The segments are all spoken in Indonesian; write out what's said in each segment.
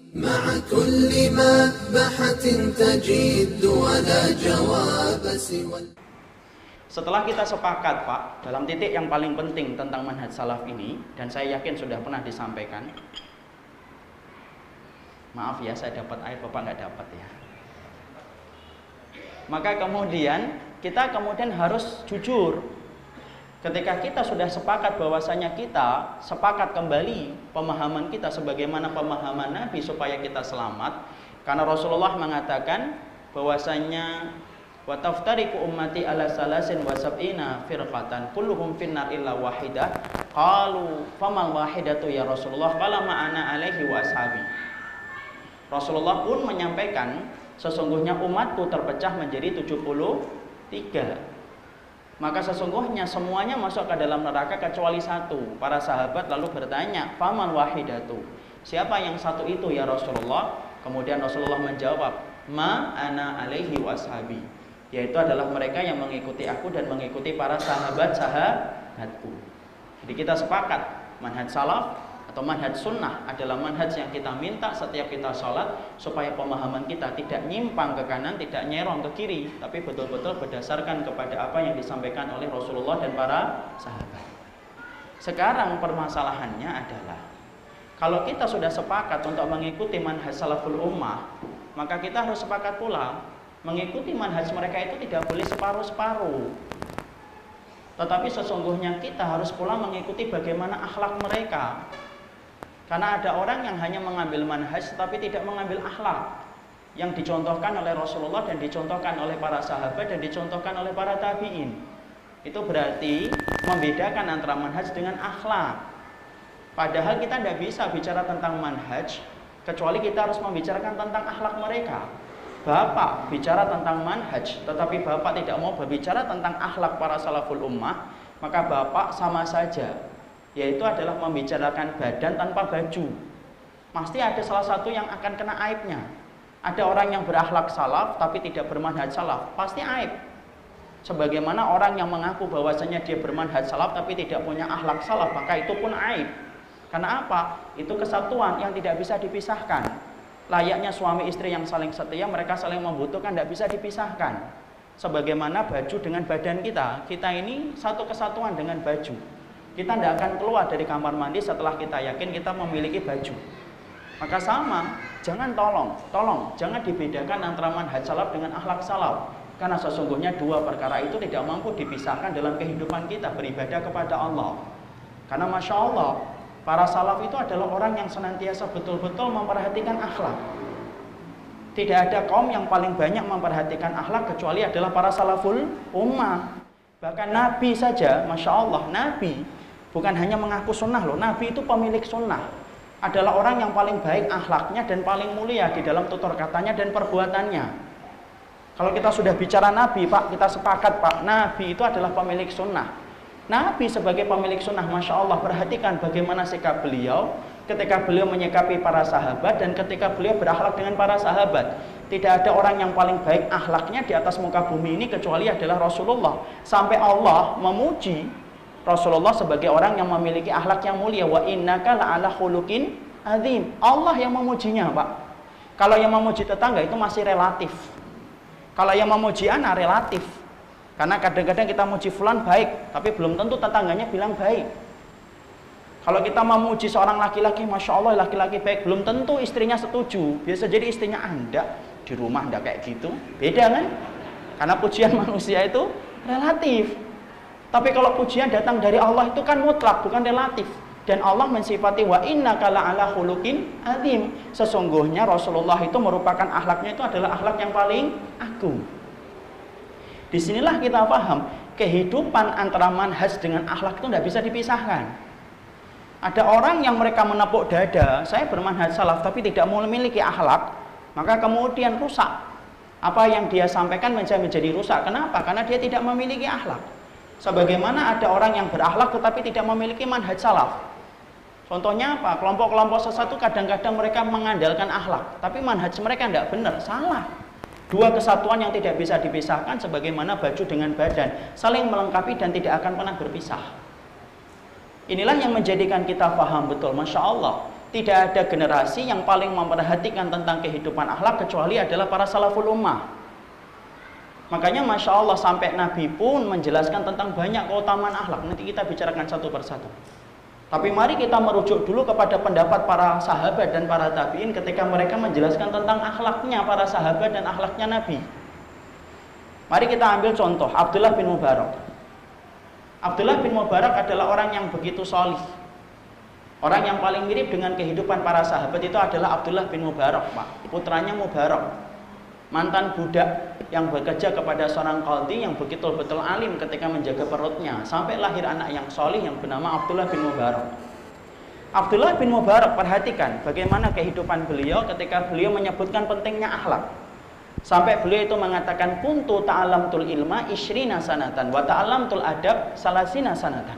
مع كل مذبحة تجد ولا جواب سوى. Setelah kita sepakat, Pak, dalam titik yang paling penting tentang manhaj salaf ini, dan saya yakin sudah pernah disampaikan. Maaf ya, saya dapat air, Bapak nggak dapat ya. Maka kemudian kita harus jujur. Ketika kita sudah sepakat bahwasanya kita sepakat kembali pemahaman kita sebagaimana pemahaman Nabi supaya kita selamat, karena Rasulullah mengatakan bahwasanya wa taftariqu ummati ala salasin wa sab'ina firqatan kulluhum finnar illa wahidah. Qalu famal wahidatu ya Rasulullah? Qala ma'ana alaihi wa ashabi. Rasulullah pun menyampaikan sesungguhnya umatku terpecah menjadi 73. Maka sesungguhnya semuanya masuk ke dalam neraka kecuali satu. Para sahabat lalu bertanya, famal wahidatu? Siapa yang satu itu ya Rasulullah? Kemudian Rasulullah menjawab, ma ana alaihi wa ashabi. Yaitu adalah mereka yang mengikuti aku dan mengikuti para sahabatku. Jadi kita sepakat manhaj salaf atau manhaj sunnah adalah manhaj yang kita minta setiap kita sholat supaya pemahaman kita tidak nyimpang ke kanan, tidak nyerong ke kiri, tapi betul-betul berdasarkan kepada apa yang disampaikan oleh Rasulullah dan para sahabat. Sekarang permasalahannya adalah kalau kita sudah sepakat untuk mengikuti manhaj salaful ummah, maka kita harus sepakat pula mengikuti manhaj mereka itu tidak boleh separuh-separuh. Tetapi sesungguhnya kita harus pula mengikuti bagaimana akhlak mereka. Karena ada orang yang hanya mengambil manhaj tapi tidak mengambil akhlak yang dicontohkan oleh Rasulullah dan dicontohkan oleh para sahabat dan dicontohkan oleh para tabi'in. Itu berarti membedakan antara manhaj dengan akhlak. Padahal kita tidak bisa bicara tentang manhaj kecuali kita harus membicarakan tentang akhlak mereka. Bapak bicara tentang manhaj, tetapi Bapak tidak mau berbicara tentang akhlak para salaful ummah, maka Bapak sama saja, yaitu adalah membicarakan badan tanpa baju. Pasti ada salah satu yang akan kena aibnya. Ada orang yang berakhlak salaf tapi tidak bermanhaj salaf, pasti aib. Sebagaimana orang yang mengaku bahwasanya dia bermanhaj salaf tapi tidak punya akhlak salaf, maka itu pun aib. Karena apa? Itu kesatuan yang tidak bisa dipisahkan. Layaknya suami istri yang saling setia, mereka saling membutuhkan, tidak bisa dipisahkan. Sebagaimana baju dengan badan kita, kita ini satu kesatuan dengan baju. Kita tidak akan keluar dari kamar mandi setelah kita yakin kita memiliki baju. Maka sama, jangan tolong, jangan dibedakan antara manhaj salaf dengan akhlak salaf. Karena sesungguhnya dua perkara itu tidak mampu dipisahkan dalam kehidupan kita beribadah kepada Allah. Karena Masya Allah, para salaf itu adalah orang yang senantiasa betul-betul memperhatikan akhlak. Tidak ada kaum yang paling banyak memperhatikan akhlak kecuali adalah para salaful ummah. Bahkan Nabi saja, Masya Allah, Nabi bukan hanya mengaku sunnah loh. Nabi itu pemilik sunnah. Adalah orang yang paling baik akhlaknya dan paling mulia di dalam tutur katanya dan perbuatannya. Kalau kita sudah bicara Nabi, Pak, kita sepakat, Pak, Nabi itu adalah pemilik sunnah. Nabi sebagai pemilik sunnah, Masya Allah, perhatikan bagaimana sikap beliau ketika beliau menyikapi para sahabat dan ketika beliau berakhlak dengan para sahabat. Tidak ada orang yang paling baik akhlaknya di atas muka bumi ini kecuali adalah Rasulullah. Sampai Allah memuji Rasulullah sebagai orang yang memiliki akhlak yang mulia. Wa innaka la'ala khuluqin azim. Allah yang memujinya, Pak. Kalau yang memuji tetangga itu masih relatif. Kalau yang memuji anak relatif. Karena kadang-kadang kita muji fulan baik, tapi belum tentu tetangganya bilang baik. Kalau kita memuji seorang laki-laki, Masya Allah laki-laki baik, belum tentu istrinya setuju. Biasa jadi istrinya Anda di rumah Anda kayak gitu, beda kan? Karena pujian manusia itu relatif. Tapi kalau pujian datang dari Allah itu kan mutlak, bukan relatif. Dan Allah mensifati wa innaka la'ala khuluqin azim. Sesungguhnya Rasulullah itu merupakan akhlaknya itu adalah akhlak yang paling agung. Disinilah kita paham kehidupan antara manhaj dengan akhlak itu tidak bisa dipisahkan. Ada orang yang mereka menepuk dada, saya bermanhaj salaf tapi tidak memiliki akhlak, maka kemudian rusak. Apa yang dia sampaikan menjadi rusak. Kenapa? Karena dia tidak memiliki akhlak. Sebagaimana ada orang yang berakhlak tetapi tidak memiliki manhaj salaf. Contohnya apa? Kelompok-kelompok sesat itu kadang-kadang mereka mengandalkan akhlak, tapi manhaj mereka tidak benar, salah. Dua kesatuan yang tidak bisa dipisahkan sebagaimana baju dengan badan, saling melengkapi dan tidak akan pernah berpisah. Inilah yang menjadikan kita paham betul, Masya Allah, tidak ada generasi yang paling memperhatikan tentang kehidupan akhlak kecuali adalah para salaful ummah. Makanya Masya Allah sampai Nabi pun menjelaskan tentang banyak keutamaan akhlak. Nanti kita bicarakan satu persatu. Tapi mari kita merujuk dulu kepada pendapat para sahabat dan para tabi'in ketika mereka menjelaskan tentang akhlaknya para sahabat dan akhlaknya Nabi. Mari kita ambil contoh Abdullah bin Mubarak. Abdullah bin Mubarak adalah orang yang begitu solih. Orang yang paling mirip dengan kehidupan para sahabat itu adalah Abdullah bin Mubarak, Pak. Putranya Mubarak, mantan budak yang bekerja kepada seorang qadhi yang betul-betul alim ketika menjaga perutnya, sampai lahir anak yang solih yang bernama Abdullah bin Mubarak. Abdullah bin Mubarak, perhatikan bagaimana kehidupan beliau ketika beliau menyebutkan pentingnya akhlak. Sampai beliau itu mengatakan, kuntu ta'alamtul ilma isyrina sanatan wa ta'alamtul adab salasina sanatan.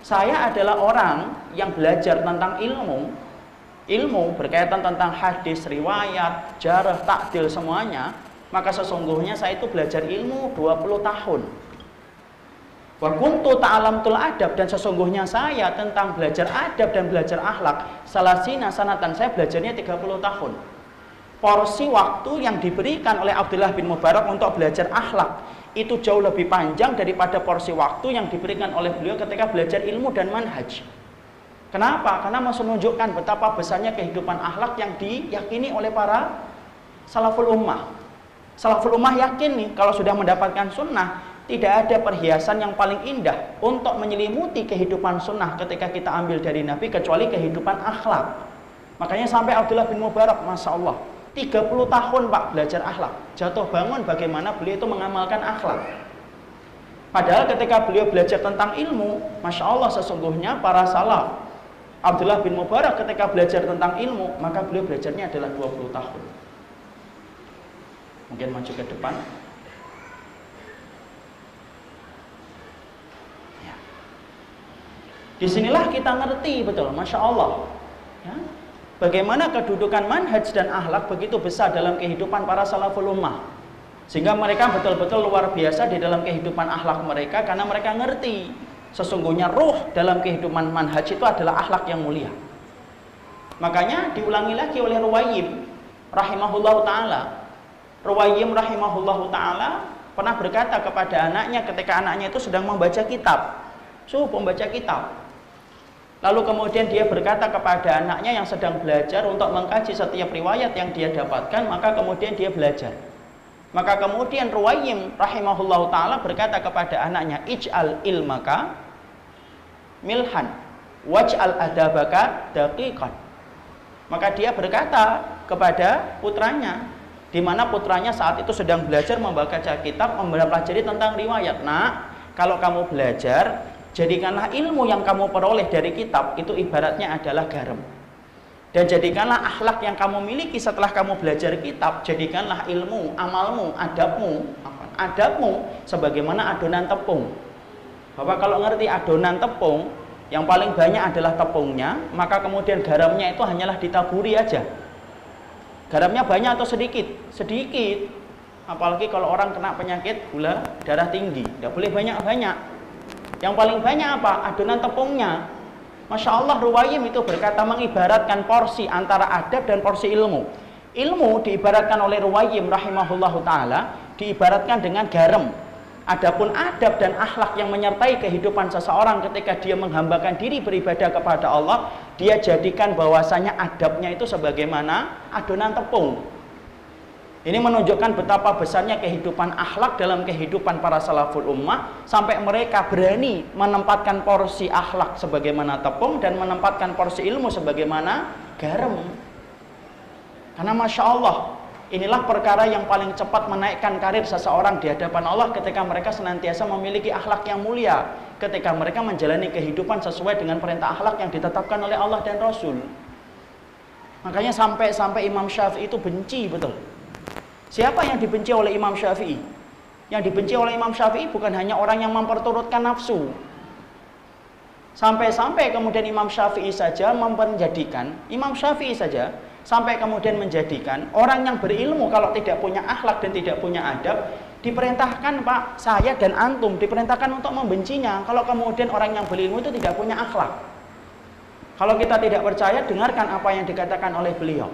Saya adalah orang yang belajar tentang ilmu berkaitan tentang hadis, riwayat, jarh, ta'dil semuanya. Maka sesungguhnya saya itu belajar ilmu 20 tahun. Wa kuntu ta'alamtul adab, dan sesungguhnya saya tentang belajar adab dan belajar akhlak salasina sanatan, saya belajarnya 30 tahun. Porsi waktu yang diberikan oleh Abdullah bin Mubarak untuk belajar akhlak itu jauh lebih panjang daripada porsi waktu yang diberikan oleh beliau ketika belajar ilmu dan manhaj. Kenapa? Karena mau menunjukkan betapa besarnya kehidupan akhlak yang diyakini oleh para salaful ummah. Salaful ummah yakin nih, kalau sudah mendapatkan sunnah, tidak ada perhiasan yang paling indah untuk menyelimuti kehidupan sunnah ketika kita ambil dari Nabi kecuali kehidupan akhlak. Makanya sampai Abdullah bin Mubarak, Masya Allah, 30 tahun Pak belajar akhlak. Jatuh bangun bagaimana beliau itu mengamalkan akhlak. Padahal ketika beliau belajar tentang ilmu, Masya Allah sesungguhnya para salaf, Abdullah bin Mubarak ketika belajar tentang ilmu, maka beliau belajarnya adalah 20 tahun. Mungkin maju ke depan. Ya. Disinilah kita ngerti betul, Masya Allah. Ya. Bagaimana kedudukan manhaj dan akhlak begitu besar dalam kehidupan para salaful ummah. Sehingga mereka betul-betul luar biasa di dalam kehidupan akhlak mereka, karena mereka ngerti sesungguhnya ruh dalam kehidupan manhaj itu adalah akhlak yang mulia. Makanya diulangi lagi oleh Ruwayyim rahimahullahu ta'ala. Ruwayyim rahimahullahu ta'ala pernah berkata kepada anaknya ketika anaknya itu sedang membaca kitab. Membaca kitab. Lalu kemudian dia berkata kepada anaknya yang sedang belajar untuk mengkaji setiap riwayat yang dia dapatkan, maka kemudian dia belajar. Maka kemudian Ruwayyim rahimahullahu ta'ala berkata kepada anaknya, ij'al ilmaka milhan waj'al adabaka daqiqan. Maka dia berkata kepada putranya, di mana putranya saat itu sedang belajar membaca kitab, mempelajari tentang riwayat. Nah, kalau kamu belajar, jadikanlah ilmu yang kamu peroleh dari kitab itu ibaratnya adalah garam. Dan jadikanlah akhlak yang kamu miliki setelah kamu belajar kitab, jadikanlah ilmu, amalmu, adabmu sebagaimana adonan tepung. Bahwa kalau ngerti adonan tepung, yang paling banyak adalah tepungnya, maka kemudian garamnya itu hanyalah ditaburi aja. Garamnya banyak atau sedikit? Sedikit. Apalagi kalau orang kena penyakit gula darah tinggi, tidak boleh banyak-banyak. Yang paling banyak apa? Adonan tepungnya. Masya Allah, Ruwayyim itu berkata mengibaratkan porsi antara adab dan porsi ilmu. Ilmu diibaratkan oleh Ruwayyim rahimahullahu ta'ala, diibaratkan dengan garam. Adapun adab dan akhlak yang menyertai kehidupan seseorang ketika dia menghambakan diri beribadah kepada Allah, dia jadikan bahwasanya adabnya itu sebagaimana adonan tepung. Ini menunjukkan betapa besarnya kehidupan akhlak dalam kehidupan para salaful ummah, sampai mereka berani menempatkan porsi akhlak sebagaimana tepung dan menempatkan porsi ilmu sebagaimana garam. Karena Masya Allah, inilah perkara yang paling cepat menaikkan karir seseorang di hadapan Allah ketika mereka senantiasa memiliki akhlak yang mulia, ketika mereka menjalani kehidupan sesuai dengan perintah akhlak yang ditetapkan oleh Allah dan Rasul. Makanya sampai Imam Syafi'i itu benci betul. Siapa yang dibenci oleh Imam Syafi'i? Yang dibenci oleh Imam Syafi'i bukan hanya orang yang memperturutkan nafsu. Sampai-sampai kemudian Imam Syafi'i saja sampai kemudian menjadikan orang yang berilmu kalau tidak punya akhlak dan tidak punya adab, diperintahkan Pak, saya dan antum diperintahkan untuk membencinya kalau kemudian orang yang berilmu itu tidak punya akhlak. Kalau kita tidak percaya, dengarkan apa yang dikatakan oleh beliau.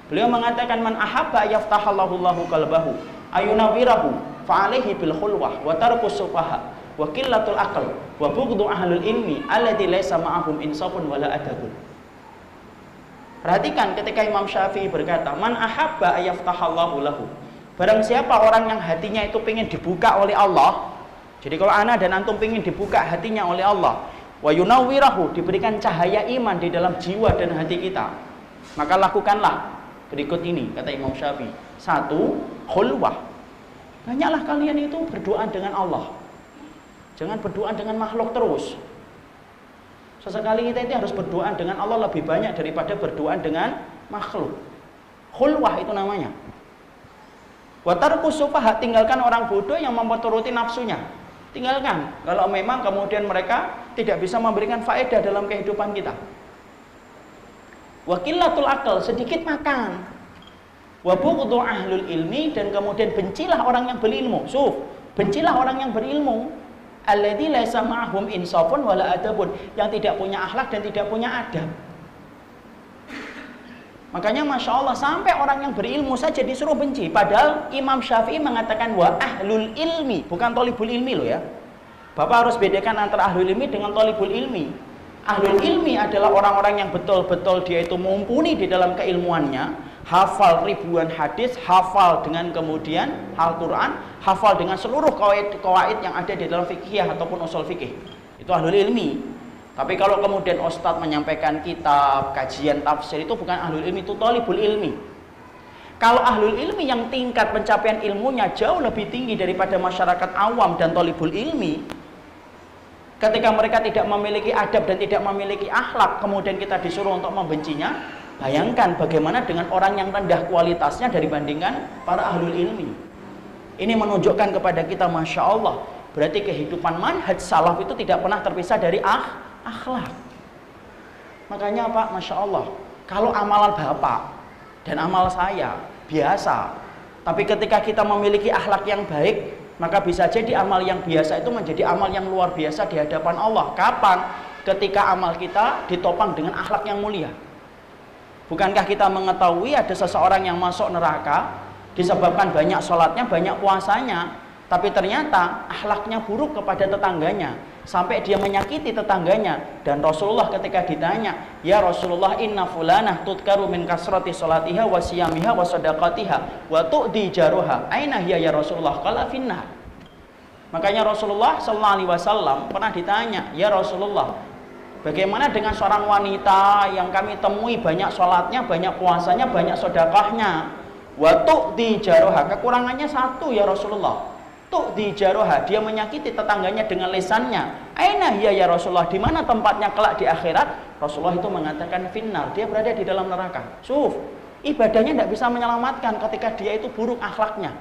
Beliau mengatakan, man ahabba yaftahallahu lahu qalbahu ayunawirahu fa'alaihi bil khulwah wa tarkus sufaha wa qillatul aql wa bughdu ahlul ilmi alladzi laisa ma'ahum insafun wala adabun. Perhatikan ketika Imam Syafi'i berkata, man ahabba yaftahallahu lahu. Barang siapa orang yang hatinya itu ingin dibuka oleh Allah. Jadi kalau ana dan antum ingin dibuka hatinya oleh Allah, wa yunawwirahu, diberikan cahaya iman di dalam jiwa dan hati kita, maka lakukanlah berikut ini, kata Imam Syafi'i. 1, khulwah. Banyaklah kalian itu berdoa dengan Allah. Jangan berdoa dengan makhluk terus. Sesekali kita itu harus berdoa dengan Allah lebih banyak daripada berdoa dengan makhluk. Khulwah itu namanya. Wa tarkus sufaha, tinggalkan orang bodoh yang mematuruti nafsunya. Tinggalkan kalau memang kemudian mereka tidak bisa memberikan faedah dalam kehidupan kita. Wa qillatul aql, sedikit makan. Wa bughdu ahlul ilmi, dan kemudian bencilah orang yang berilmu. Bencilah orang yang berilmu. Alladzi laisa ma'hum insafun wala adabun, yang tidak punya akhlak dan tidak punya adab. Makanya Masya Allah, sampai orang yang berilmu saja disuruh benci. Padahal Imam Syafi'i mengatakan wa ahlul ilmi, bukan tolibul ilmi loh ya. Bapak harus bedakan antara ahlul ilmi dengan tolibul ilmi. Ahlul ilmi adalah orang-orang yang betul-betul dia itu mumpuni di dalam keilmuannya, hafal ribuan hadis, hafal dengan kemudian Al-Quran, hafal dengan seluruh kawaid yang ada di dalam fikih ataupun usul fikih. Itu ahlul ilmi. Tapi kalau kemudian ustadz menyampaikan kitab, kajian tafsir, itu bukan ahlul ilmi, itu thalibul ilmi. Kalau ahlul ilmi yang tingkat pencapaian ilmunya jauh lebih tinggi daripada masyarakat awam dan thalibul ilmi, ketika mereka tidak memiliki adab dan tidak memiliki akhlak, kemudian kita disuruh untuk membencinya, bayangkan bagaimana dengan orang yang rendah kualitasnya dibandingkan para ahlul ilmi. Ini menunjukkan kepada kita, Masya Allah, berarti kehidupan manhaj salaf itu tidak pernah terpisah dari akhlak. Makanya Pak, Masya Allah, kalau amalan Bapak dan amal saya biasa, tapi ketika kita memiliki akhlak yang baik, maka bisa jadi amal yang biasa itu menjadi amal yang luar biasa di hadapan Allah. Kapan? Ketika amal kita ditopang dengan akhlak yang mulia. Bukankah kita mengetahui ada seseorang yang masuk neraka disebabkan banyak sholatnya, banyak puasanya, tapi ternyata akhlaknya buruk kepada tetangganya, sampai dia menyakiti tetangganya. Dan Rasulullah ketika ditanya, ya Rasulullah, inna fulanah tudkaru min kasrati sholatiha wa siyamiha wa sadaqatiha wa tu'di jaruha, aina hiya ya Rasulullah? Qala finnar. Makanya Rasulullah sallallahu alaihi wasallam pernah ditanya, ya Rasulullah, bagaimana dengan seorang wanita yang kami temui banyak sholatnya, banyak puasanya, banyak sedekahnya, wa tu'di jaruha, kekurangannya satu ya Rasulullah, tu'di jaruha, dia menyakiti tetangganya dengan lisannya. Aina hiya ya Rasulullah, di mana tempatnya kelak di akhirat? Rasulullah itu mengatakan finnar, dia berada di dalam neraka. Ibadahnya tidak bisa menyelamatkan ketika dia itu buruk akhlaknya.